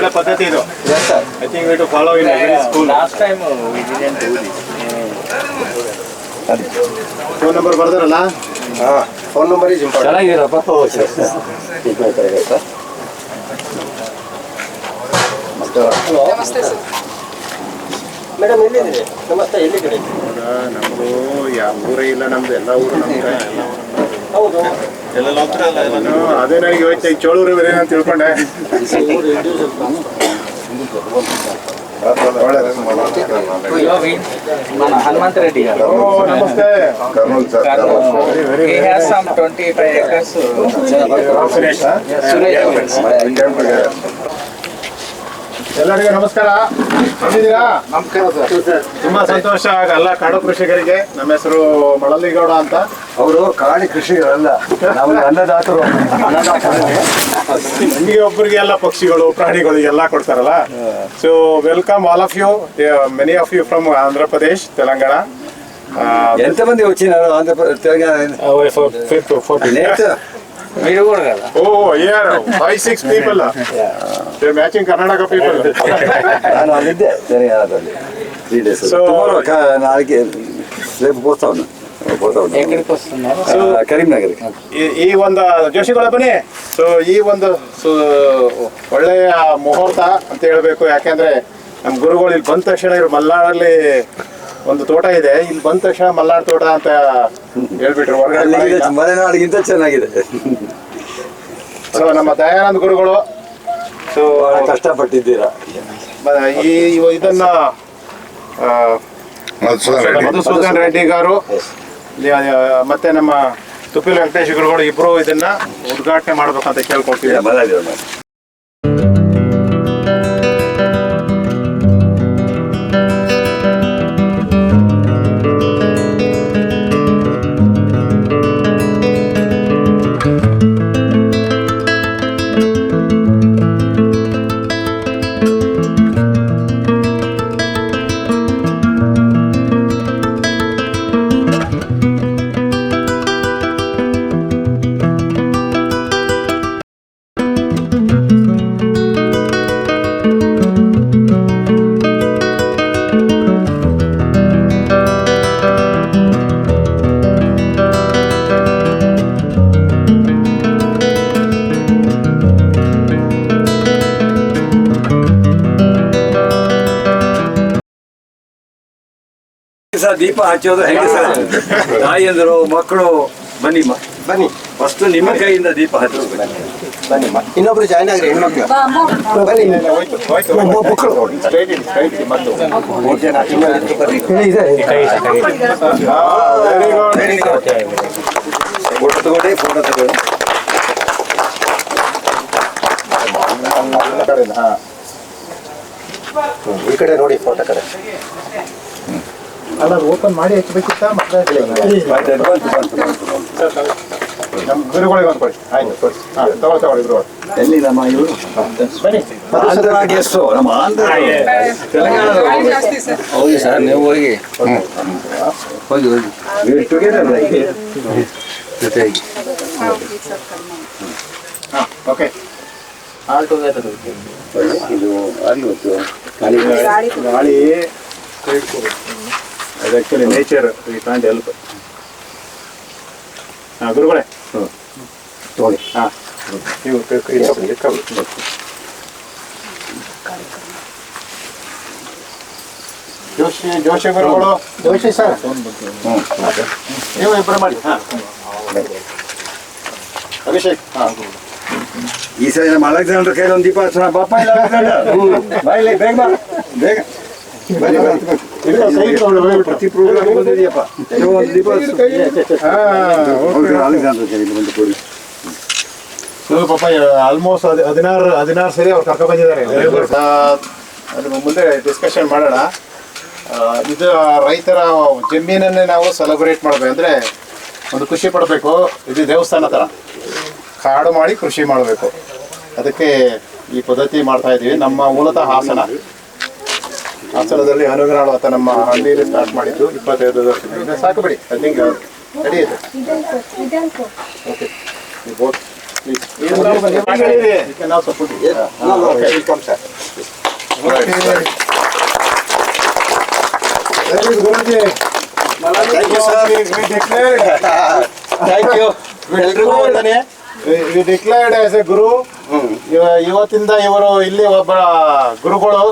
ಒಳ್ಳೆ ಪದ್ಧತಿ ಇದು. I think we to follow in every school. Last time we didn't do this. Phone number ಬರ್ದಾರಲ್ಲ? Phone number is important. ಚೆನ್ನಾಗಿರಪ್ಪ. ನಮಸ್ತೆ sir. Madam ಎಲ್ಲಿದ್ದೀರಿ? ನಮಸ್ತೆ, ಎಲ್ಲಿದ್ದೀರಿ? ನಮ್ಮದು ಯಾವ ಊರೇ ಇಲ್ಲ, ನಮ್ದು ಎಲ್ಲ ಊರು ನಮ್ಗೆ. ಹೌದು, ಅದೇ ನನಗೆ ಇವತ್ತು ಚೋಳೂರು ಬೇರೆ ಅಂತ ತಿಳ್ಕೊಂಡೆ. ಹನುಮಂತ ರೆಡ್ಡಿ garu. ನಮಸ್ತೆ. He has some 25 acres. Suresh. ಎಲ್ಲರಿಗೂ ನಮಸ್ಕಾರ. ಹೇಗಿದ್ದೀರಾ? ನಮಸ್ಕಾರ ಸರ್. ತುಂಬಾ ಸಂತೋಷ. ಎಲ್ಲ ಕಾಡು ಕೃಷಿಕರಿಗೆ ನಮ್ಮ ಹೆಸರು ಮಳಲಿಗೌಡ ಅಂತ. ಅವರು ಕಾಡಿ ಕೃಷಿಗಳಲ್ಲ, ನಾವು ಅನ್ನದಾತರು. ನಿಮಗೆ ಒಬ್ಬರಿಗೆ ಎಲ್ಲ ಪಕ್ಷಿಗಳು ಪ್ರಾಣಿಗಳು ಎಲ್ಲ ಕೊಡ್ತಾರಲ್ಲ. So welcome all of you, many of you from Andhra Pradesh, Telangana. ఎంతమంది వచ్చినారు ఆంధ్రప్రదేశ్ తెలంగాణ? మీరు కూడా కదా? Oh, yeah, 5-6 people. They're matching Karnataka people. ನಾನು ಅಲ್ಲಿದ್ದೆ ತೆಲಂಗಾಣದಲ್ಲಿ 3 days. So, ನಾಳೆಗೆ ರೇపు పోతా ఉన్నా. ఎక్కడికి వస్తున్నారు? ಕರೀಂನಗರ್ಗೆ. ಈ ಒಂದು ಜೋಶಿಗಳ ಬನ್ನಿ. ಸೊ ಈ ಒಂದು ಒಳ್ಳೆಯ ಮುಹೂರ್ತ ಅಂತ ಹೇಳ್ಬೇಕು. ಯಾಕೆಂದ್ರೆ ನಮ್ಮ ಗುರುಗಳು ಇಲ್ಲಿ ಬಂದ ತಕ್ಷಣ ಇವ್ರು ಮಲ್ನಾಡಲ್ಲಿ ಒಂದು ತೋಟ ಇದೆ, ಇಲ್ಲಿ ಬಂದ ತಕ್ಷಣ ಮಲ್ನಾಡ್ ತೋಟ ಅಂತ ಹೇಳ್ಬಿಟ್ರು. ಹೊರಗಡೆ ಮಲೆನಾಡಿಗಿಂತ ಚೆನ್ನಾಗಿದೆ. ಸೊ ನಮ್ಮ ದಯಾನಂದ ಗುರುಗಳು ಸೊ ಕಷ್ಟಪಟ್ಟಿದ್ದೀರಾ. ಇದನ್ನ ಮಧುಸೂದನ್ ರೆಡ್ಡಿ ಗಾರು ಮತ್ತೆ ನಮ್ಮ ತುಪ್ಪಿಲ ವೆಂಕಟೇಶ್ ಗುರುಗಳು ಇಬ್ರು ಇದನ್ನ ಉದ್ಘಾಟನೆ ಮಾಡ್ಬೇಕಂತ ಕೇಳ್ಕೊಳ್ತೀವಿ. ದೀಪ ಹಚ್ಚೋದು ಹೆಂಗೆ ಸರ್? ತಾಯಿಯಂದರು ಮಕ್ಕಳು ಬನ್ನಿ ಬನ್ನಿ, ಫಸ್ಟ್ ನಿಮ್ಮ ಕೈಯಿಂದ ದೀಪ ಹಚ್ಚೋದು. ಬನ್ನಿ, ಇನ್ನೊಬ್ರು ಜಾಯ್ನ್ ಆಗ್ರಿ, ಹೆಣ್ಮಕ್ಳು ಬನ್ನಿ. ಫೋಟೋ ತಗೊಳ್ಳಿ, ಫೋಟೋ ತಗೊಳ್ಳಿ. ಈ ಕಡೆ ನೋಡಿ, ಫೋಟೋ ಕಡೆ. ಅಲ್ಲ ಓಪನ್ ಮಾಡಿ ಹಚ್ಚಬೇಕಿತ್ತ ಮತ್ತೆ ನಮ್ಮ ಗುರುಗಳಿಗೆ ಒಂದು ಕೊಡಿ. ಆಯ್ತು, ತಗೊಳ್ಳಿ ಗುರುಗಳು. ಎಲ್ಲಿ ನಮ್ಮ ಇವರು ಬನ್ನಿ. ಆಂಧ್ರ ಗೆಸ್ಟು, ನಮ್ಮ ಆಂಧ್ರ ತೆಲಂಗಾಣ. ಹೌದು ಸರ್, ನೀವು ಹೋಗಿ ಹೋಗಿ ಟುಗೆದರ್ ಜೊತೆಗೆ. Okay, all together. ಇದು ಅರಿವತ್ತು ಗಾಳಿ ಅದು actually nature, we can't help. ಹಾಂ ಗುರುಗಳೇ, ನೋಡಿ. ಹಾಂ ನೀವು ಜೋಶಿ ಗುರುಗಳು. ಜೋಶಿ ಸರ್, ನೀವು ಇಬ್ಬರು ಮಾಡಿ. ಹಾಂ ಅಭಿಷೇಕ್. ಹಾಂ ಈ ಸರಿ ನಮ್ಮ ಅಲೆಕ್ಸಾಂಡರ್ ಕೈಲಿ ಒಂದು ದೀಪ ಹಚ್ಚೋಣ. ಪಾಪ ಇಲ್ಲ ಅಲೆಕ್ಸಾಂಡರ್, ಬಾಯಿಲಿ ಬೇಗ ಬಾ, ಬೇಗ ಪ್ರತಿ ಪ್ರೋಗ್ರಾಮ್ ಬಂದಿದೆಯಪ್ಪ. ಒಂದು ದೀಪ ಅಲೆಕ್ಸಾಂಡರ್ ಕೈಲಿ ಬಂದು ಕೊಡಿ. ಪಾಪ ಆಲ್ಮೋಸ್ಟ್ 16 ಸರಿ ಅವ್ರು ಕರ್ಕೊಂಡು ಬಂದಿದ್ದಾರೆ. ಅದ್ರ ಮುಂದೆ ಡಿಸ್ಕಷನ್ ಮಾಡೋಣ. ಇದು ರೈತರ ಜಮೀನನ್ನೇ ನಾವು ಸೆಲೆಬ್ರೇಟ್ ಮಾಡಬೇಕು ಅಂದರೆ ಒಂದು ಖುಷಿ ಪಡಬೇಕು. ಇದು ದೇವಸ್ಥಾನ ಥರ ಕಾಡು ಮಾಡಿ ಕೃಷಿ ಮಾಡಬೇಕು. ಅದಕ್ಕೆ ಈ ಪದ್ಧತಿ ಮಾಡ್ತಾ ಇದ್ದೀವಿ. ನಮ್ಮ ಮೂಲತಃ ಹಾಸನದಲ್ಲಿ ಅನುಗ್ರಹ ಅಂತ ನಮ್ಮ ಹಳ್ಳಿಯಲ್ಲಿ ಸ್ಟಾರ್ಟ್ ಮಾಡಿದ್ದು 25 ವರ್ಷದಿಂದ. ಸಾಕು ಬಿಡಿ, ಐ ಥಿಂಕ್ ನಡೆಯುತ್ತೆ. ಓಕೆ, ಥ್ಯಾಂಕ್ ಯು ಎಲ್ರಿಗೂ ವಂದನೆ. ವಿ ಡಿಕ್ಲೇರ್ಡ್ ಆಸ್ ಎ ಗುರು. ಇವತ್ತಿಂದ ಇವರು ಇಲ್ಲಿ ಒಬ್ಬ ಗುರುಗಳು.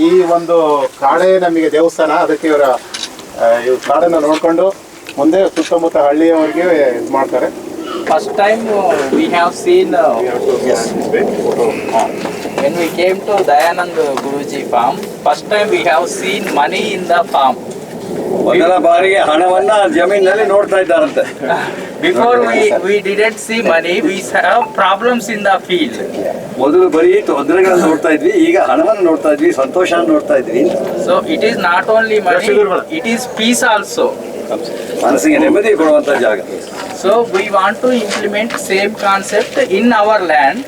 ಈ ಒಂದು ಕಾಡೇ ನಮಗೆ ದೇವಸ್ಥಾನ. ಅದಕ್ಕೆ ಇವರ ಇವ್ರ ಕಾಡನ್ನು ನೋಡ್ಕೊಂಡು ಮುಂದೆ ಸುತ್ತಮುತ್ತ ಹಳ್ಳಿಯವರಿಗೆ ಇದು ಮಾಡ್ತಾರೆ. First time we have seen when we came to Dayanand Guruji farm, first time we have seen money in the farm. ಮೊದಲ ಬಾರಿಗೆ ಹಣವನ್ನ ಜಮೀನಲ್ಲಿ ನೋಡ್ತಾ ಇದ್ದಾರಂತೆ. Before we didn't see money, we have problems in the field. ಮೊದಲು ಬರೀ ತೊಂದರೆಗಳನ್ನ ನೋಡ್ತಾ ಇದ್ವಿ, ಈಗ ಹಣವನ್ನು ನೋಡ್ತಾ ಇದ್ವಿ, ಸಂತೋಷ ನೋಡ್ತಾ ಇದ್ವಿ. So it is not only money, it is peace also. ಮನಸ್ಸಿಗೆ ನೆಮ್ಮದಿ ಕೊಡುವಂತ ಜಾಗ. So we want to implement same concept in our land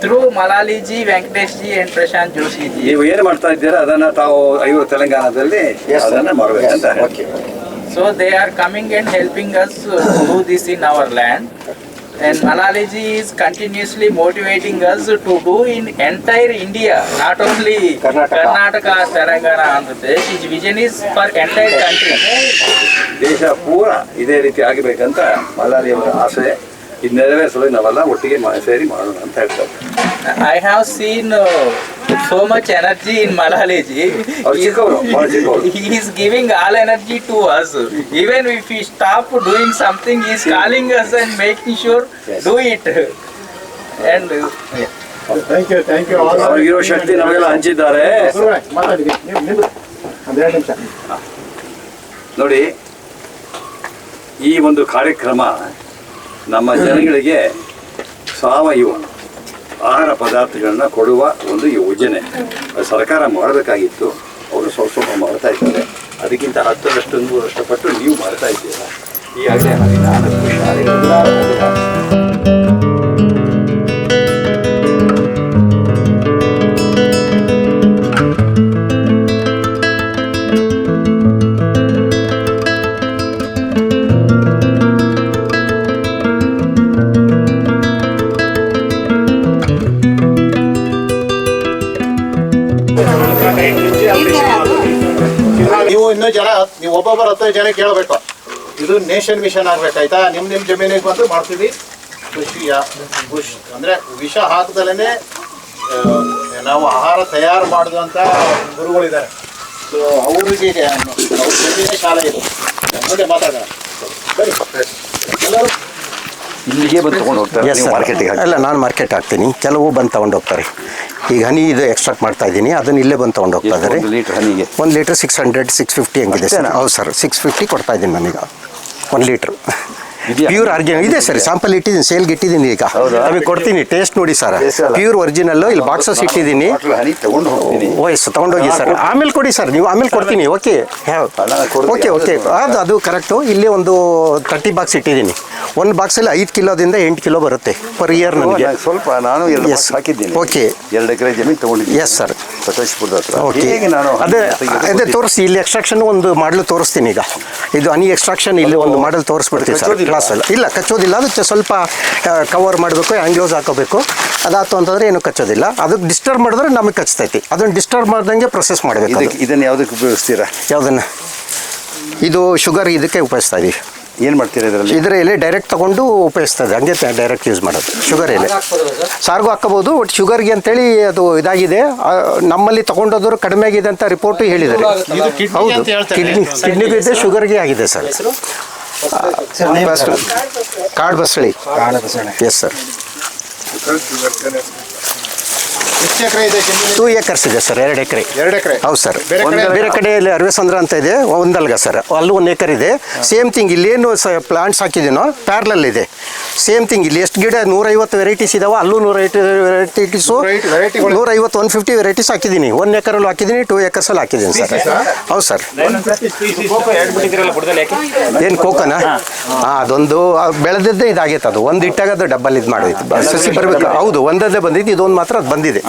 through Malaliji, Venkateshji and Prashant Joshi ji. ನೀವು ಏನು ಮಾಡ್ತಾ ಇದ್ದೀರಾ ಅದನ್ನ ತಾವು ಇವರು ತೆಲಂಗಾಣದಲ್ಲಿ ಅದನ್ನ ಮಾಡಬೇಕಂತ. So they are coming and helping us do this in our land. And Malaliji is continuously motivating us to do in entire India, not only Karnataka, Telangana, Andhra Pradesh. His vision is for entire country. ದೇಶ ಪೂರ ಇದೇ ರೀತಿ ಆಗಬೇಕಂತ ಮಲ್ಲಾರಿಯವರ ಆಸೆ. ಇದು ನೆರವೇರಿಸಲು ನಾವೆಲ್ಲ ಒಟ್ಟಿಗೆ ಸೇರಿ ಮಾಡೋಣ ಅಂತ ಹೇಳ್ತಾರೆ. I have seen so much energy in Malaliji. He is giving all energy to us. Even if we stop doing something, he is calling us and making sure do it. And thank you ಅವ್ರಿಗಿರೋ ಶಕ್ತಿ ನಮಗೆಲ್ಲ ಹಂಚಿದ್ದಾರೆ. ನೋಡಿ, ಈ ಒಂದು ಕಾರ್ಯಕ್ರಮ ನಮ್ಮ ಜನಗಳಿಗೆ ಸಾವಯವ ಆಹಾರ ಪದಾರ್ಥಗಳನ್ನ ಕೊಡುವ ಒಂದು ಯೋಜನೆ ಸರ್ಕಾರ ಮಾಡಬೇಕಾಗಿತ್ತು. ಅವರು ಸ್ವಲ್ಪ ಮಾಡ್ತಾ ಇದ್ದಾರೆ. ಅದಕ್ಕಿಂತ 10ರಷ್ಟು 100ರಷ್ಟು ಪಟ್ಟು ನೀವು ಮಾಡ್ತಾ ಇದ್ದೀರಾ. ಈಗಾಗಲೇ ಹದಿನಾಲ್ಕು ಶಾಲೆಗಳೆಲ್ಲ ನೀವು ಇನ್ನೂ ಜನ, ನೀವು ಒಬ್ಬೊಬ್ಬರ 10 ಜನ ಕೇಳಬೇಕು. ಇದು ನೇಷನ್ ಮಿಷನ್ ಆಗ್ಬೇಕಾಯ್ತಾ? ನಿಮ್ಮ ಜಮೀನಿಗೆ ಬಂದು ಮಾಡ್ತೀವಿ. ಖುಷಿ ಅಂದರೆ ವಿಷ ಹಾಕದಲ್ಲೇ ನಾವು ಆಹಾರ ತಯಾರು ಮಾಡಿದಂಥ ಗುರುಗಳಿದ್ದಾರೆ. ಸೊ ಅವರಿಗೆ ಅವ್ರ ಜಮೀನೇ ಶಾಲೆ ಇದು. ಮುಂದೆ ಮಾತಾಡೋಣ ಬನ್ನಿ ಎಲ್ಲರೂ. ಇಲ್ಲಿಗೆ ಬಂದು ತೊಗೊಂಡು ಹೋಗ್ತಾರೆ ಮಾರ್ಕೆಟಿಗೆ? ಅಲ್ಲ, ನಾನು ಮಾರ್ಕೆಟ್ ಹಾಕ್ತೀನಿ. ಕೆಲವು ಬಂದು ತೊಗೊಂಡು ಹೋಗ್ತಾರೆ. ಈಗ ಹನಿ ಇದು ಎಕ್ಸ್ಟ್ರಾಕ್ಟ್ ಮಾಡ್ತಾ ಇದ್ದೀನಿ, ಅದನ್ನು ಇಲ್ಲೇ ಬಂದು ತೊಗೊಂಡು ಹೋಗ್ತಾ ಇದ್ದಾರೆ. 1 ಲೀಟ್ರ್ ಹನಿಗೆ 1 ಲೀಟ್ರ್ 600 650 ಹಂಗಿದೆ ಸರ್. ಹೌದು ಸರ್, 650 ಕೊಡ್ತಾ ಇದ್ದೀನಿ ನನಗೆ 1 ಲೀಟ್ರ್. ಪ್ಯೂರ್ ಆರ್ಗ್ಯಾನಿಕ್ ಇದೆ ಸರ್. ಸ್ಯಾಂಪಲ್ ಇಟ್ಟಿದ್ದೀನಿ, ಸೇಲ್ಗೆ ಇಟ್ಟಿದ್ದೀನಿ. ಈಗ ನಮಗೆ ಕೊಡ್ತೀನಿ, ಟೇಸ್ಟ್ ನೋಡಿ ಸರ್. Pure original. ಇಲ್ಲಿ ಬಾಕ್ಸಸ್ ಇಟ್ಟಿದ್ದೀನಿ. ವಯಸ್ಸು ತೊಗೊಂಡೋಗಿ ಸರ್. ಆಮೇಲೆ ಕೊಡಿ ಸರ್, ನೀವು ಆಮೇಲೆ ಕೊಡ್ತೀನಿ. ಓಕೆ ಓಕೆ ಓಕೆ ಅದು ಕರೆಕ್ಟು. ಇಲ್ಲಿ ಒಂದು 30 ಬಾಕ್ಸ್ ಇಟ್ಟಿದ್ದೀನಿ. ಒಂದು ಬಾಕ್ಸಲ್ಲಿ 5 ಕಿಲೋದಿಂದ 8 ಕಿಲೋ ಬರುತ್ತೆ ಪರ್ ಇಯರ್ ನನಗೆ. ಸ್ವಲ್ಪ ನಾನು ಹಾಕಿದ್ದೀನಿ. ಓಕೆ, 2 ಎಕರೆ ಜಮೀನು ತೊಗೊಂಡಿದ್ದೀನಿ. Yes sir. ಸಕಲೇಶ್ಪುರದ ಹತ್ರ. ಓಕೆ, ಅದೇ ತೋರಿಸಿ. ಇಲ್ಲಿ ಎಕ್ಸ್ಟ್ರಾಕ್ಷನ್ ಒಂದು ಮಾಡಲು ತೋರಿಸ್ತೀನಿ. ಈಗ ಇದು ಹನಿ ಎಕ್ಸ್ಟ್ರಾಕ್ಷನ್ ಇಲ್ಲಿ ಒಂದು ಮಾಡಲ್ ತೋರಿಸ್ಬಿಡ್ತೀವಿ ಸರ್ ಕ್ಲಾಸಲ್ಲಿ. ಇಲ್ಲ, ಕಚ್ಚೋದಿಲ್ಲ. ಅದಕ್ಕೆ ಸ್ವಲ್ಪ ಕವರ್ ಮಾಡಬೇಕು, ಹ್ಯಾಂಗ್ಲೋಸ್ ಹಾಕೋಬೇಕು. ಅದಾಯ್ತು ಅಂತಂದರೆ ಏನು ಕಚ್ಚೋದಿಲ್ಲ. ಅದಕ್ಕೆ ಡಿಸ್ಟರ್ಬ್ ಮಾಡಿದ್ರೆ ನಮಗೆ ಕಚ್ತೈತಿ. ಅದನ್ನು ಡಿಸ್ಟರ್ಬ್ ಮಾಡ್ದಂಗೆ ಪ್ರೊಸೆಸ್ ಮಾಡಬೇಕು. ಇದನ್ನು ಯಾವುದಕ್ಕೆ ಉಪಯೋಗಿಸ್ತೀರಾ? ಯಾವುದನ್ನು? ಇದು ಶುಗರ್ ಇದಕ್ಕೆ ಉಪಯೋಗಿಸ್ತಾ ಇದೀವಿ. ಏನು ಮಾಡ್ತೀರಾ ಇದರಲ್ಲಿ? ಇದರ ಎಲೆ ಡೈರೆಕ್ಟ್ ತೊಗೊಂಡು ಉಪಯೋಗಿಸ್ತಾ ಇದೆ. ಹಂಗೆ ಡೈರೆಕ್ಟ್ ಯೂಸ್ ಮಾಡೋದು. ಶುಗರ್ ಎಲೆ ಸಾರ್ಗೂ ಹಾಕೋಬೋದು. ಬಟ್ ಶುಗರ್ಗೆ ಅಂತೇಳಿ ಅದು ಇದಾಗಿದೆ. ನಮ್ಮಲ್ಲಿ ತೊಗೊಂಡೋದ್ರು ಕಡಿಮೆ ಆಗಿದೆ ಅಂತ ರಿಪೋರ್ಟು ಹೇಳಿದ್ದಾರೆ. ಹೌದು, ಕಿಡ್ನಿಗೂ ಇದೆ, ಶುಗರ್ಗೆ ಆಗಿದೆ ಸರ್. ಕಾಡು ಬಸಳಿ. Yes sir. ಎಷ್ಟು ಎಕರೆ ಇದೆ ಜಮೀನು? 2 acres ಇದೆ ಸರ್. 2 ಎಕರೆ. 2 ಎಕರೆ. ಹೌದು ಸರ್. ಬೇರೆ ಕಡೆಯಲ್ಲಿ ಅರವೇಸಂದ್ರ ಅಂತ ಇದೆ, ಒಂದಲ್ಗ ಸರ್. ಅಲ್ಲೂ 1 ಎಕರೆ ಇದೆ. ಸೇಮ್ ಥಿಂಗ್ ಇಲ್ಲೇನು ಪ್ಲಾಂಟ್ಸ್ ಹಾಕಿದ್ದೀನೋ ಪ್ಯಾರ್ಲಲ್ ಇದೆ. ಸೇಮ್ ಥಿಂಗ್ ಇಲ್ಲಿ ಎಷ್ಟು ಗಿಡ 150 ವೆರೈಟೀಸ್ ಇದಾವೆ. ಅಲ್ಲೂ 150 ವೆರೈಟೀಸು 150 150 ವೆರೈಟೀಸ್ ಹಾಕಿದ್ದೀನಿ. 1 ಎಕರಲ್ಲೂ ಹಾಕಿದ್ದೀನಿ, 2 acresಲ್ಲಿ ಹಾಕಿದ್ದೀನಿ ಸರ್. ಹೌದು ಸರ್. ಏನು ಕೋಕೋನಾ? ಹಾಂ, ಅದೊಂದು ಬೆಳೆದದ್ದೇ ಇದಾಗೈತೆ. ಅದು ಒಂದು ಇಟ್ಟಾಗ ಅದು ಡಬ್ಬಲ್ ಇದು ಮಾಡಿತ್ತು. ಸಸಿ ಬರಬೇಕು. ಹೌದು, ಒಂದದ್ದೇ ಬಂದಿತ್ತು. ಇದೊಂದು ಮಾತ್ರ ಅದು ಬಂದಿದೆ.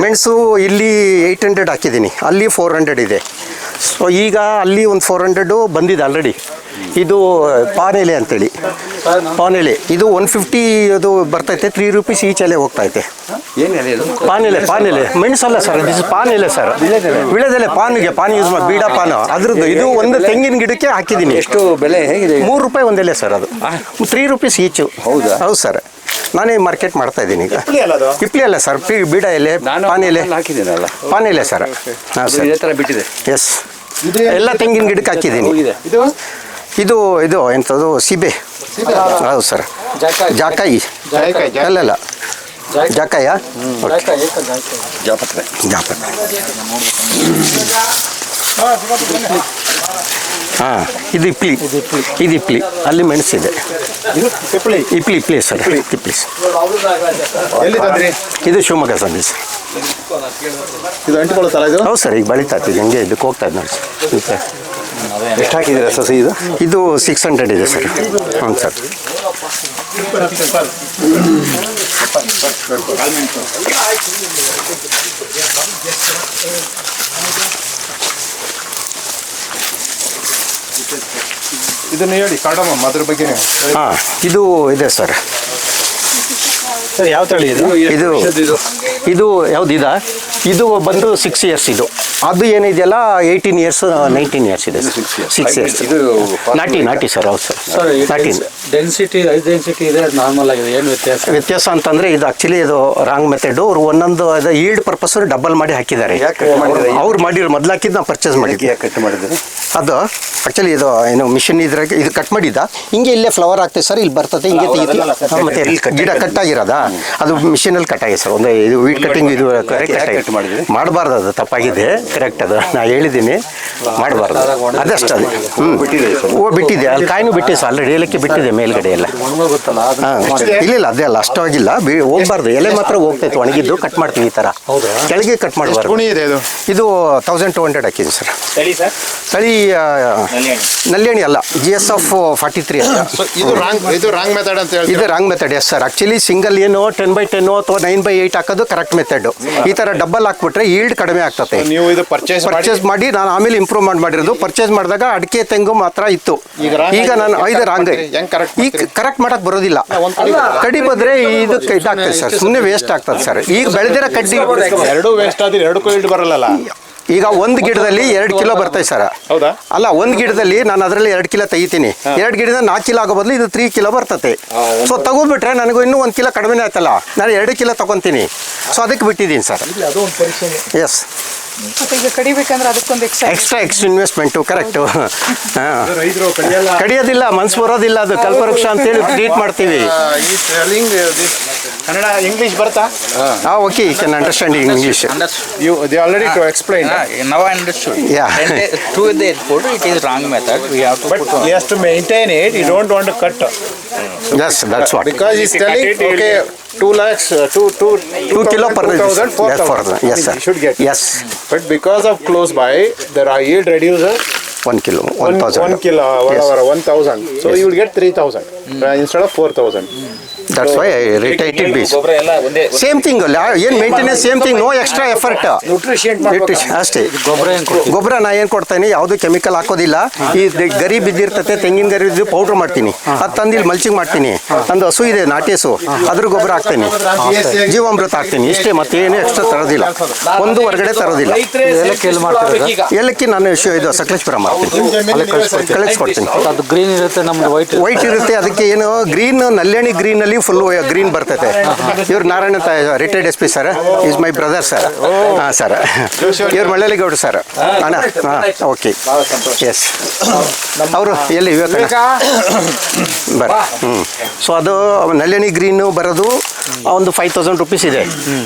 ಮೆಣಸು ಇಲ್ಲಿ 800 ಹಾಕಿದ್ದೀನಿ, ಅಲ್ಲಿ 400 ಇದೆ. ಸೊ ಈಗ ಅಲ್ಲಿ ಒಂದು 400 ಬಂದಿದೆ ಆಲ್ರೆಡಿ. ಇದು ಪಾನ್ ಎಲೆ ಅಂತೇಳಿ, ಪಾನ್ ಎಲೆ ಇದು 150 ಅದು ಬರ್ತೈತೆ, 3 ರೂಪೀಸ್ ಈಚ್ ಎಲೆ ಹೋಗ್ತೈತೆ. ಏನು ಎಲೆ ಇದು? ಪಾನ್ ಎಲೆ ಮೆಣಸಲ್ಲ ಸರ್, ದಿಸ್ ಪಾನ್ ಎಲೆ ಸರ್, ವಿಳೆದೆಲೆ ಪಾನ್ ಯೂಸ್ ಮಾಡಿ, ಬೀಡ ಪಾನ್ ಅದ್ರದ್ದು. ಇದು ಒಂದು ತೆಂಗಿನ ಗಿಡಕ್ಕೆ ಹಾಕಿದ್ದೀನಿ. ಎಷ್ಟು ಬೆಲೆ ಹೇಗಿದೆ? 3 ರೂಪಾಯಿ ಒಂದೆಲೆ ಸರ್, ಅದು 3 ರೂಪೀಸ್ ಈಚು. ಹೌದಾ? ಹೌದು ಸರ್, ನಾನೇ ಮಾರ್ಕೆಟ್ ಮಾಡ್ತಾ ಇದ್ದೀನಿ ಈಗ. ಇಪ್ಲಿ ಅಲ್ಲ ಅದು? ಇಪ್ಲಿ ಅಲ್ಲ ಸರ್, ಬೀಡ ಎಲೆ, ಪಾನ್ ಎಲೆ ಹಾಕಿದ್ದೀನಲ್ಲ, ಪಾನ್ ಎಲೆ ಸರ್. ಹಾಂ ಸರ್, ಇದೇ ಥರ ಬಿಟ್ಟಿದೆ. ಎಸ್, ಎಲ್ಲ ತೆಂಗಿನ ಗಿಡಕ್ಕೆ ಹಾಕಿದ್ದೀನಿ. ಇದು ಇದು ಎಂಥದ್ದು ಸೀಬೆ. ಹೌದು ಸರ್, ಜಾಕಾಯಿ ಅಲ್ಲಲ್ಲ, ಜಾಕಾಯ, ಜಾಪತ್ರೆ. ಹಾಂ, ಇದು ಇಪ್ಲಿ, ಅಲ್ಲಿ ಮೆಣಸಿದೆ. ಇಪ್ಲಿ ಸರ್, ಇಪ್ಲಿ. ಎಲ್ಲಿ ತಂದ್ರಿ? ಇದು ಶಿವಮೊಗ್ಗ ಸಂದಿ ಸರ್. ಇದು ಅಂಟಿಕೊಳ್ಳುತ್ತಲ್ಲ ಇದು? ಹೌದು ಸರ್, ಈಗ ಬೆಳೀತಾ ಇತ್ತು, ಹಂಗೆ ಇದಕ್ಕೆ ಹೋಗ್ತಾ ಇದ್ದು ನೋಡಿ ಸರ್. ಎಷ್ಟು ಹಾಕಿದ್ದೀರಾ ಸಸಿ ಇದು? ಇದು 600 ಇದೆ ಸರ್. ಹ್ಞೂ ಸರ್. ಇದನ್ನು ಹೇಳಿ ಕಾರ್ಡಮಮ್, ಅದ್ರ ಬಗ್ಗೆ. ಹಾಂ, ಇದು ಇದೆ ಸರ್. ಯಾವ ತಳಿ ಇದು? ಇದು ಯಾವುದಿದ? ಇದು ಬಂದು 6 ಇಯರ್ಸ್. ಇದು ಅದು ಏನಿದೆಯಲ್ಲ 18 ಇಯರ್ಸ್ 19 ಇಯರ್ಸ್ ಇದೆ ಸರ್. 6 ಇಯರ್ಸ್. ಇದು ನಾಟಿ ಸರ್. ಹೌದು ಸರ್, ನಾಟಿ. ಡೆನ್ಸಿಟಿ ಇದೆ, ನಾರ್ಮಲ್ ಆಗಿದೆ. ಏನು ವ್ಯತ್ಯಾಸ ಅಂತಂದರೆ ಇದು ಆ್ಯಕ್ಚುಲಿ ಇದು ರಾಂಗ್ ಮೆಥಡ್. ಅವರು ಒಂದೊಂದು ಅದು ಈಲ್ಡ್ ಪರ್ಪಸ್ ಡಬಲ್ ಮಾಡಿ ಹಾಕಿದ್ದಾರೆ. ಅವ್ರು ಮಾಡಿರೋ ಮೊದಲು ಹಾಕಿದ್ದು ನಾವು ಪರ್ಚೇಸ್ ಮಾಡಿದ್ವಿ. ಕಟ್ ಮಾಡಿದ್ದಾರೆ ಅದು ಆ್ಯಕ್ಚುಲಿ ಇದು ಏನು ಮಿಷಿನ್ ಇದ್ರಾಗೆ ಇದು ಕಟ್ ಮಾಡಿದ್ದ, ಹಿಂಗೆ ಇಲ್ಲೇ ಫ್ಲವರ್ ಆಗ್ತದೆ ಸರ್, ಇಲ್ಲಿ ಬರ್ತದೆ ಹಿಂಗೆ ತೆಗಿತೀವಿ. ಮತ್ತೆ ಗಿಡ ಕಟ್ ಆಗಿರೋದಾ, ಅದು ಮಿಷಿನಲ್ಲಿ ಕಟ್ ಆಗಿದೆ ಸರ್. ಒಂದು ಇದು ವೀಟ್ ಕಟ್ಟಿಂಗ್ ಇದು ಕರೆಕ್ಟ್ ಮಾಡಬಾರ್ದು, ಅದು ತಪ್ಪಾಗಿದೆ. ಕರೆಕ್ಟ್, ಅದು ನಾ ಹೇಳಿದ್ದೀನಿ, ಮಾಡಬಾರ್ದು. ಅದಷ್ಟು ಅದು ಹೂವು ಬಿಟ್ಟಿದೆ, ಅಲ್ಲಿ ಕಾಯಿನೂ ಬಿಟ್ಟಿದೆ ಸರ್, ಆಲ್ರೆಡಿ ಏಲಕ್ಕಿ ಬಿಟ್ಟಿದೆ ಮೇಲ್ಗಡೆ ಎಲ್ಲ. ಹಾಂ, ಇಲ್ಲ ಅದೇ ಅಲ್ಲ, ಅಷ್ಟಾಗಿಲ್ಲ, ಹೋಗ್ಬಾರ್ದು. ಎಲೆ ಮಾತ್ರ ಹೋಗ್ತೈತೆ, ಒಣಗಿದ್ದು ಕಟ್ ಮಾಡ್ತೀವಿ ಈ ಥರ, ಕೆಳಗೆ ಕಟ್ ಮಾಡಬಾರ್ದು. ಇದು 1200 ಹಾಕಿದ್ದೀನಿ ಸರ್. ತಳಿ ನಲ್ಯಾಣಿ ಅಲ್ಲ, GS 43 ಅಂತ. ಇದು ರಾಂಗ್ ಮೆಥಡ್ ಅಂತ ಹೇಳಿ. ಇದು wrong method. Yes sir, actually single ಏನು 10/10 ಅಥವಾ 9/8 ಹಾಕೋದು ಕರೆಕ್ಟ್ ಮೆಥಡ್. ಈ ಥರ ಡಬಲ್ ಹಾಕ್ಬಿಟ್ರೆ ಈಲ್ಡ್ ಕಡಿಮೆ ಆಗ್ತದೆ. ನೀವು ಇದು ಪರ್ಚೇಸ್ ಮಾಡಿ ನಾನು ಆಮೇಲೆ ಇಂಪ್ರೂವ್ಮೆಂಟ್ ಮಾಡಿರೋದು. ಪರ್ಚೇಸ್ ಮಾಡಿದಾಗ ಅಡಿಕೆ ತೆಂಗು ಮಾತ್ರ ಇತ್ತು. ಈಗ ನಾನು ಇದು ರಾಂಗ್. ಈಗ ಕರೆಕ್ಟ್ ಮಾಡಕ್ ಬರೋದಿಲ್ಲ, ಕಡಿ ಬಂದ್ರೆ ಇದಕ್ಕೆ ಇದಾಗ್ತದೆ ಸರ್, ಸುಮ್ಮನೆ ವೇಸ್ಟ್ ಆಗ್ತದೆ ಸರ್. ಈಗ ಬೆಳೆದಿರೋ ಕಡ್ಡಿ ಎರಡು ವೇಸ್ಟ್ ಆದ್ರೆ 2 ಕೊಯ್ಲ್ಡ್ ಬರಲ್ಲ. ಈಗ ಒಂದು ಗಿಡದಲ್ಲಿ 2 ಕಿಲೋ ಬರ್ತದೆ ಸರ್. ಹೌದಾ? ಅಲ್ಲ, ಒಂದು ಗಿಡದಲ್ಲಿ ನಾನು ಅದರಲ್ಲಿ 2 ಕಿಲೋ ತೆಗಿತೀನಿ. 2 ಗಿಡದಿಂದ 4 ಕಿಲೋ ಆಗೋ ಬದಲು ಇದು 3 ಕಿಲೋ ಬರ್ತದೆ. ಸೊ ತಗೋಬಿಟ್ರೆ ನನಗೂ ಇನ್ನೂ 1 ಕಿಲೋ ಕಡಿಮೆ ಆಯ್ತಲ್ಲ, ನಾನು 2 ಕಿಲೋ ತಗೊತೀನಿ. ಸೊ ಅದಕ್ಕೆ ಬಿಟ್ಟಿದ್ದೀನಿ ಸರ್. ಎಸ್, ಈಗ ಕಡಿಬೇಕಂದ್ರೆ ಅದಕ್ಕೊಂದು ಎಕ್ಸ್ಟ್ರಾ ಇನ್ವೆಸ್ಟ್ಮೆಂಟು. ಕರೆಕ್ಟು. ಕಡಿಯೋದಿಲ್ಲ, ಮನ್ಸು ಬರೋದಿಲ್ಲ. ಅದು ಕಲ್ಪವೃಕ್ಷ ಅಂತೇಳಿ ಟ್ರೀಟ್ ಮಾಡ್ತೀವಿ. ಕನ್ನಡ ಇಂಗ್ಲಿಷ್ ಬರ್ತಾ? Okay, you can understand English. They already to explain. Now I understood. Yeah. To the airport, it is wrong method. We have to But put on. he has to maintain it. You don't want to cut. Yes, that's what. Because he's telling, okay, 2 lakhs, 2 kilo per 2,000, 4,000. Yes, sir. You should get. Yes, But because of close by, there are yield reducer. 1 kilo, 1 1,000. kilo, Yes. whatever, 1,000. So you will get 3,000 instead of 4,000. That's why I retained bees. Same thing, ಏನು maintenance same thing, no extra effort. Nutrition ಅಷ್ಟೇ. ಗೊಬ್ಬರ ನಾ ಏನು ಕೊಡ್ತೇನೆ, ಯಾವುದು chemical ಹಾಕೋದಿಲ್ಲ. ಈ ಗರಿ ಬಿದ್ದಿರ್ತತೆ, ತೆಂಗಿನ ಗರಿ ಬಿದ್ದು ಪೌಡ್ರ್ ಮಾಡ್ತೀನಿ, ಅದು ತಂದು ಇಲ್ಲಿ ಮಲ್ಚಿಂಗ್ ಮಾಡ್ತೀನಿ. ನಂದು ಹಸು ಇದೆ, ನಾಟಿ ಹಸು, ಅದ್ರ ಗೊಬ್ಬರ ಹಾಕ್ತೀನಿ, ಜೀವಾಮೃತ ಹಾಕ್ತೀನಿ, ಇಷ್ಟೇ. ಮತ್ತೆ ಏನು ಎಕ್ಸ್ಟ್ರಾ ತರೋದಿಲ್ಲ, ಒಂದು ಹೊರಗಡೆ ತರೋದಿಲ್ಲ. ಏಲಕ್ಕಿ ನಾನು ಇದು ಸಕಲೇಶ್ಪುರ ಮಾಡ್ತೀನಿ, ಕಳಿಸ್ಕೊಡ್ತೀನಿ. ಅದು ಗ್ರೀನ್ ಇರುತ್ತೆ, ನಮ್ದು ವೈಟ್ ಇರುತ್ತೆ. ಅದಕ್ಕೆ ಏನು ಗ್ರೀನ್, ನಲ್ಯಾಣಿ ಗ್ರೀನಲ್ಲಿ ಫುಲ್ ಗ್ರೀನ್ ಬರ್ತೈತೆ. ಇವ್ರು ನಾರಾಯಣ ಅಂತ retired SP sir, is my brother sir. ಹಾಂ ಸರ್, ಇವ್ರು ಮಳ್ಳಲಿಗೌಡ್ರು ಸರ್. ಅಣ್ಣ, ಹಾಂ, ಓಕೆ, ಎಸ್. ಅವರು ಎಲ್ಲಿ ವಿವೇಕ ಬರ. ಸೊ ಅದು ನಲ್ಯಾಣಿ ಗ್ರೀನು ಬರೋದು ಒಂದು 5,000 ರೂಪೀಸ್ ಇದೆ.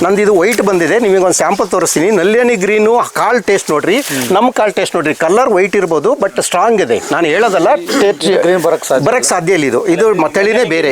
ನಂದು ಇದು ವೈಟ್ ಬಂದಿದೆ, ನಿಮಗೆ ಒಂದು ಸ್ಯಾಂಪಲ್ ತೋರಿಸ್ತೀನಿ. ನಲ್ಯಾಣಿ ಗ್ರೀನು ಕಾಲ್ ಟೇಸ್ಟ್ ನೋಡ್ರಿ, ನಮ್ಮ ಕಾಲ್ ಟೇಸ್ಟ್ ನೋಡ್ರಿ. ಕಲರ್ ವೈಟ್ ಇರ್ಬೋದು, ಬಟ್ ಸ್ಟ್ರಾಂಗ್ ಇದೆ. ನಾನು ಹೇಳೋದಲ್ಲ, ಬರಕ್ಕೆ ಸಾಧ್ಯ ಇಲ್ಲ. ಇದು ತಳಿನೇ ಬೇರೆ.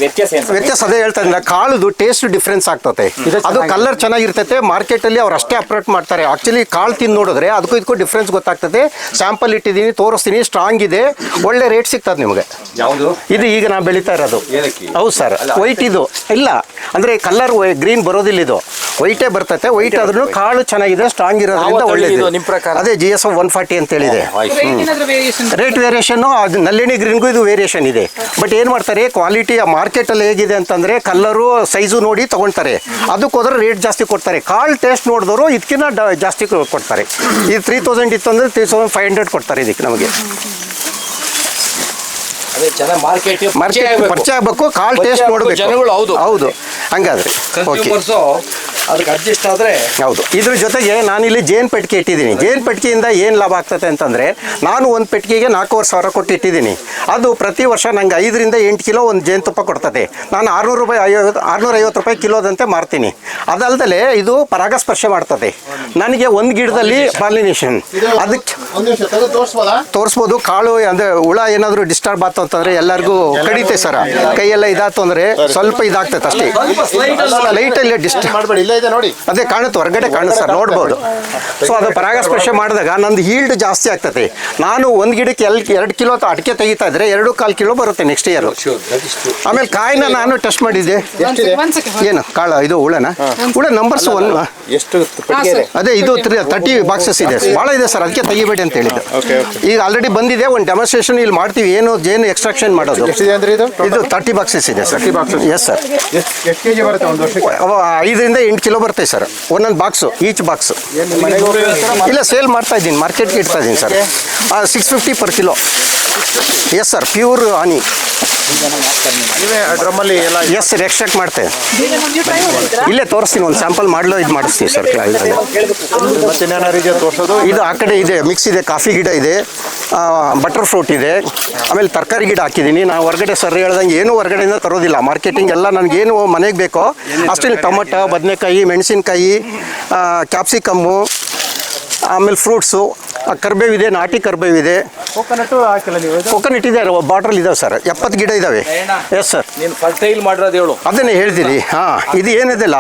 ವ್ಯತ್ಯಾಸ ಅದೇ ಹೇಳ್ತಾ ಇದ್ದೀನಿ, ಕಾಳುದು ಟೇಸ್ಟ್ ಡಿಫ್ರೆನ್ಸ್ ಆಗ್ತದೆ. ಅದು ಕಲರ್ ಚೆನ್ನಾಗಿರ್ತೈತೆ. ಮಾರ್ಕೆಟಲ್ಲಿ ಅವ್ರು ಅಷ್ಟೇ ಅಪ್ರೇಟ್ ಮಾಡ್ತಾರೆ. ಆಕ್ಚುಲಿ ಕಾಳು ತಿಂದು ನೋಡಿದ್ರೆ ಅದಕ್ಕೂ ಇದಕ್ಕೂ ಡಿಫ್ರೆನ್ಸ್ ಗೊತ್ತಾಗ್ತದೆ. ಸ್ಯಾಂಪಲ್ ಇಟ್ಟಿದ್ದೀನಿ, ತೋರಿಸ್ತೀನಿ. ಸ್ಟ್ರಾಂಗ್ ಇದೆ, ಒಳ್ಳೆ ರೇಟ್ ಸಿಗ್ತದೆ ನಿಮಗೆ. ಯಾವುದು ಇದು ಈಗ ನಾವು ಬೆಳೀತಾ ಇರೋದು. ಏಲಕ್ಕಿ? ಹೌದು ಸರ್, ವೈಟ್ ಇದು ಇಲ್ಲ ಅಂದರೆ ಕಲರ್ ಗ್ರೀನ್ ಬರೋದಿಲ್ಲ. ಇದು ವೈಟೇ ಬರ್ತೈತೆ. ವೈಟ್ ಆದ್ರೂ ಕಾಳು ಚೆನ್ನಾಗಿದೆ, ಸ್ಟ್ರಾಂಗ್ ಇರೋದ್ರಿಂದ ಯಾವ ತಳಿ ಇದು ಒಳ್ಳೇದು. ನಿಮ್ ಪ್ರಕಾರ? ಅದೇ GSM 140 ಅಂತ ಹೇಳಿದೆ. ಏನಾದ್ರೂ ವೇರಿಯೇಷನ್ ರೇಟ್ ವೇರಿಯೇಷನ್ನು ಅದು ನಲ್ಲಿನಿ ಗ್ರೀನ್ಗೂ ಇದು ವೇರಿಯೇಷನ್ ಇದೆ. ಬಟ್ ಏನು ಮಾಡ್ತಾರೆ, ಕ್ವಾಲಿಟಿ ಮಾರ್ಕೆಟಲ್ಲಿ ಹೇಗಿದೆ ಅಂತಂದರೆ ಕಲ್ಲರು ಸೈಜು ನೋಡಿ ತೊಗೊಳ್ತಾರೆ. ಅದಕ್ಕೆ ಹೋದ್ರೆ ರೇಟ್ ಜಾಸ್ತಿ ಕೊಡ್ತಾರೆ. ಕಾಳು ಟೇಸ್ಟ್ ನೋಡಿದವರು ಇದಕ್ಕಿಂತ ಜಾಸ್ತಿ ಕೊಡ್ತಾರೆ. ಇದು 3000 ಇತ್ತು ಅಂದರೆ 3500 ಕೊಡ್ತಾರೆ ಇದಕ್ಕೆ ನಮಗೆ. ಅದೇ ಜನ ಮಾರ್ಕೆಟ್ ಪರಿಚಯ ಆಗಬೇಕು, ಕಾಳು ಟೇಸ್ಟ್ ನೋಡಬೇಕು ಜನಗಳು. ಹೌದು ಹೌದು, ಹಂಗಾದ್ರೆ ಓಕೆ. ಕನ್ಸ್ಯೂಮರ್ಸು ಅದಕ್ಕೆ ಅಡ್ಜಸ್ಟ್ ಆದರೆ ಹೌದು. ಇದ್ರ ಜೊತೆಗೆ ನಾನಿಲ್ಲಿ ಜೇನು ಪೆಟ್ಟಿಗೆ ಇಟ್ಟಿದ್ದೀನಿ. ಜೇನು ಪೆಟ್ಟಿಗೆಯಿಂದ ಏನು ಲಾಭ ಆಗ್ತದೆ ಅಂತಂದರೆ, ನಾನು ಒಂದು ಪೆಟ್ಟಿಗೆಗೆ 4,500 ಕೊಟ್ಟು ಇಟ್ಟಿದ್ದೀನಿ. ಅದು ಪ್ರತಿ ವರ್ಷ ನಂಗೆ 5 ರಿಂದ 8 ಕಿಲೋ ಒಂದು ಜೇನುತುಪ್ಪ ಕೊಡ್ತದೆ. ನಾನು 650 ರೂಪಾಯಿ ಕಿಲೋದಂತೆ ಮಾರ್ತೀನಿ. ಅದಲ್ಲದೆ ಇದು ಪರಾಗಸ್ಪರ್ಶ ಮಾಡ್ತದೆ. ನನಗೆ ಒಂದು ಗಿಡದಲ್ಲಿ ಪಾಲಿನೇಷನ್, ಅದಕ್ಕೆ ಒಂದು ನಿಮಿಷ ತೆಗೆದು ತೋರಿಸ್ಬೋದಾ? ತೋರಿಸ್ಬೋದು. ಕಾಳು ಅಂದರೆ ಹುಳ ಏನಾದರೂ ಡಿಸ್ಟರ್ಬ್ ಆಯ್ತು ಅಂತಂದರೆ ಎಲ್ಲರಿಗೂ ಕಡಿತೆ ಸರ. ಕೈಯೆಲ್ಲ ಇದಾಯ್ತು ಅಂದರೆ ಸ್ವಲ್ಪ ಇದಾಗ್ತೈತೆ ಅಷ್ಟೇ. ಲೈಟಲ್ಲಿ ಡಿಸ್ಟರ್ಬ್ ಮಾಡಬೇಡಿ, ಇಲ್ಲೇ ಇದೆ ನೋಡಿ. ಅದೇ ಕಾಣುತ್ತೆ, ಹೊರಗಡೆ ಕಾಣುತ್ತೆ ಸರ್, ನೋಡ್ಬೋದು. ಸೊ ಅದು ಪರಾಗಸ್ಪರ್ಶ ಮಾಡಿದಾಗ ನಂದು ಹೀಲ್ಡ್ ಜಾಸ್ತಿ ಆಗ್ತದೆ. ನಾನು ಒಂದು ಗಿಡಕ್ಕೆ 2 ಕಿಲೋ ಅಡಿಕೆ ತೆಗಿತಾ ಇದ್ರೆ 2.25 ಕಿಲೋ ಬರುತ್ತೆ ನೆಕ್ಸ್ಟ್ ಇಯರ್. ಆಮೇಲೆ ಕಾಯಿನ ನಾನು ಟೆಸ್ಟ್ ಮಾಡಿದ್ದೆ. ಏನು ಕಾಳು ಇದು ಹುಳ ನಂಬರ್ಸ್ 1. ಎಷ್ಟು ಪೆಟ್ಟಿಗೆ ಇದೆ? ಅದೇ ಇದು 30 ಬಾಕ್ಸಸ್ ಇದೆ, ಭಾಳ ಇದೆ ಸರ್, ಅದಕ್ಕೆ ತೆಗಿಬೇಡಿ ಅಂತ ಹೇಳಿದ್ದು. ಈಗ ಆಲ್ರೆಡಿ ಬಂದಿದೆ, ಒಂದು ಡೆಮಾನ್ಸ್ಟ್ರೇಷನ್ ಇಲ್ಲಿ ಮಾಡ್ತೀವಿ. ಏನು ಜೇನು ಎಕ್ಸ್ಟ್ರಾಕ್ಷನ್ ಮಾಡೋದು. ಎಷ್ಟಿದೆ ಅಂದ್ರೆ ಇದು 30 ಬಾಕ್ಸಸ್ ಇದೆ ಸರ್. 30 boxes? Yes sir. ಎಷ್ಟು ಕೆಜಿ ಬರುತ್ತೆ ಒಂದು ವರ್ಷಕ್ಕೆ? 5 ರಿಂದ 8 ಕಿಲೋ ಬರ್ತದೆ ಸರ್, ಒಂದೊಂದು ಬಾಕ್ಸು, ಈಚ್ ಬಾಕ್ಸ್. ಇಲ್ಲ, ಸೇಲ್ ಮಾಡ್ತಾ ಇದ್ದೀನಿ, ಮಾರ್ಕೆಟ್ಗೆ ಇಡ್ತಾ ಇದ್ದೀನಿ sir. 650 per kilo. Yes sir, pure honey. ನೀವೇ ಡ್ರಮ್ಮಲ್ಲಿ ಎಲ್ಲ ಎಸ್ ಸರ್, ಎಕ್ಸ್ಟ್ರಾಕ್ಟ್ ಮಾಡ್ತೇವೆ. ಇಲ್ಲೇ ತೋರಿಸ್ತೀನಿ, ಒಂದು ಸ್ಯಾಂಪಲ್ ಮಾಡಲು ಇದು ಮಾಡಿಸ್ತೀವಿ ಸರ್. ಮತ್ತೆ ಏನಾರು ಇದೆಯಾ ತೋರಿಸೋದು? ಇದು ಆ ಕಡೆ ಇದೆ, ಮಿಕ್ಸ್ ಇದೆ, ಕಾಫಿ ಗಿಡ ಇದೆ, ಬಟರ್ ಫ್ರೂಟ್ ಇದೆ, ಆಮೇಲೆ ತರಕಾರಿ ಗಿಡ ಹಾಕಿದ್ದೀನಿ. ನಾವು ಹೊರಗಡೆ ಸರ್ ಹೇಳ್ದಂಗೆ ಏನೂ ಹೊರಗಡೆಯಿಂದ ತರೋದಿಲ್ಲ. ಮಾರ್ಕೆಟಿಂಗ್ ಎಲ್ಲ ನನಗೇನು ಮನೆಗೆ ಬೇಕೋ ಅಷ್ಟೇ. ಟೊಮಟೊ, ಬದನೆಕಾಯಿ, ಮೆಣಸಿನ್ಕಾಯಿ, ಕ್ಯಾಪ್ಸಿಕಮ್ಮು, ಆಮೇಲೆ ಫ್ರೂಟ್ಸು, ಕರ್ಬೇವಿದೆ, ನಾಟಿ ಕರ್ಬೇವಿದೆ. ಕೋಕೋನಟ್ ಹಾಕಿಲ್ಲ ನೀವು? ಕೊಕೊನಟ್ ಇದೆ, ಬಾಟ್ರಲ್ಲಿ ಇದಾವೆ ಸರ್, 70 ಗಿಡ ಇದ್ದಾವೆ. Yes sir. ನೀನು ಫರ್ಟೈಲ್ ಮಾಡಿರೋದು ಹೇಳು. ಅದನ್ನೇ ಹೇಳ್ತೀನಿ. ಹಾಂ, ಇದು ಏನಿದೆಲ್ಲ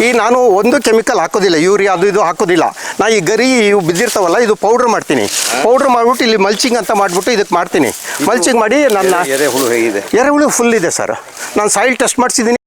ಈ ನಾನು ಒಂದು ಕೆಮಿಕಲ್ ಹಾಕೋದಿಲ್ಲ, ಯೂರಿಯಾ ಅದು ಇದು ಹಾಕೋದಿಲ್ಲ. ನಾ ಈ ಗರಿ ಇವು ಬಿದ್ದಿರ್ತಾವಲ್ಲ, ಇದು ಪೌಡ್ರ್ ಮಾಡ್ತೀನಿ. ಪೌಡ್ರ್ ಮಾಡಿಬಿಟ್ಟು ಇಲ್ಲಿ ಮಲ್ಚಿಂಗ್ ಅಂತ ಮಾಡಿಬಿಟ್ಟು ಇದಕ್ಕೆ ಮಾಡ್ತೀನಿ. ಮಲ್ಚಿಂಗ್ ಮಾಡಿ ನನ್ನ ಎರೆಹುಳು ಹೇಗಿದೆ? ಎರೆಹುಳು ಫುಲ್ ಇದೆ ಸರ್. ನಾನು ಸಾಯಿಲ್ ಟೆಸ್ಟ್ ಮಾಡಿಸಿದ್ದೀನಿ.